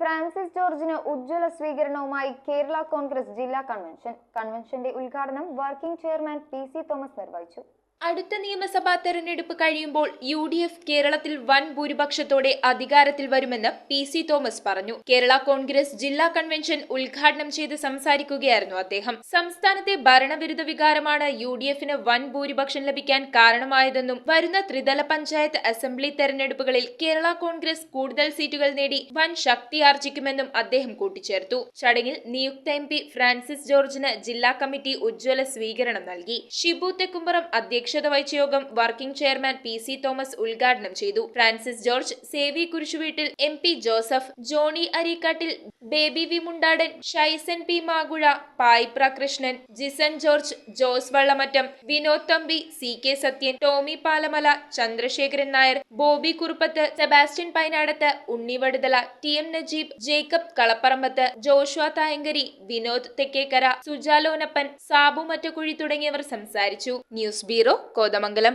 Francis ജോർജിന് ഉജ്ജ്വല സ്വീകരണവുമായി കേരള കോൺഗ്രസ് ജില്ലാ കൺവെൻഷന്റെ ഉദ്ഘാടനം വർക്കിംഗ് ചെയർമാൻ പി.സി. തോമസ് നിർവഹിച്ചു. അടുത്ത നിയമസഭാ തെരഞ്ഞെടുപ്പ് കഴിയുമ്പോൾ UDF കേരളത്തിൽ വൻ ഭൂരിപക്ഷത്തോടെ അധികാരത്തിൽ വരുമെന്ന് പി.സി. തോമസ് പറഞ്ഞു. കേരള കോൺഗ്രസ് ജില്ലാ കൺവെൻഷൻ ഉദ്ഘാടനം ചെയ്ത് സംസാരിക്കുകയായിരുന്നു അദ്ദേഹം. സംസ്ഥാനത്തെ ഭരണവിരുദ്ധ വികാരമാണ് UDFന് വൻ ഭൂരിപക്ഷം ലഭിക്കാൻ കാരണമായതെന്നും വരുന്ന ത്രിതല പഞ്ചായത്ത് അസംബ്ലി തെരഞ്ഞെടുപ്പുകളിൽ കേരള കോൺഗ്രസ് കൂടുതൽ സീറ്റുകൾ നേടി വൻ ശക്തിയാർജിക്കുമെന്നും അദ്ദേഹം കൂട്ടിച്ചേർത്തു. ചടങ്ങിൽ നിയുക്ത MP ഫ്രാൻസിസ് ജോർജിന് ജില്ലാ കമ്മിറ്റി ഉജ്ജ്വല സ്വീകരണം നൽകി. ഷിബു തെക്കുംപുറം അധ്യക്ഷത വഹിച്ച യോഗം വർക്കിംഗ് ചെയർമാൻ പി.സി. തോമസ് ഉദ്ഘാടനം ചെയ്തു. Francis George, Sevi Kurisuveettil, MP Joseph, Johny Areekattil, Baby V Mundadan, Shaison P Makuzha, Payipra Krishnan, Jison George, Jose Vallamattom, Vinod Thampi, CK Sathyan, Tomy Palamala, Chandrasekharan Nair, Boby Kuruppath, Sebastian Painadath, Unni Vaduthala, TM Najeeb, Jacob Kalaparambath, Joshua Thayankari, Vinod Thekkekara, Sujalonappan, Sabu Mattakuzhi തുടങ്ങിയവർ സംസാരിച്ചു. News bureau, Kothamangalam.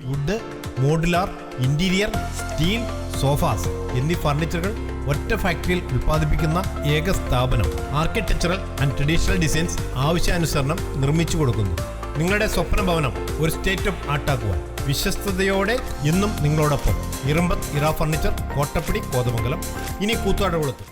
Wood, modular, interior, steel, sofas എന്നീ ഫർണിച്ചറുകൾ ഒറ്റ ഫാക്ടറിയിൽ ഉൽപ്പാദിപ്പിക്കുന്ന ഏക സ്ഥാപനം. ആർക്കിടെക്ചറൽ ആൻഡ് ട്രഡീഷണൽ ഡിസൈൻസ് ആവശ്യാനുസരണം നിർമ്മിച്ചു കൊടുക്കുന്നു. നിങ്ങളുടെ സ്വപ്ന ഭവനം ഒരു സ്റ്റേറ്റ് ഓഫ് ആർട്ടാക്കുവാൻ വിശ്വസ്തയോടെ എന്നും നിങ്ങളോടൊപ്പം. ഇറമ്പത്ത് ഇറ ഫർണിച്ചർ, കോട്ടപ്പടി, കോതമംഗലം. ഇനി കൂത്താട്ടുകുളത്ത്.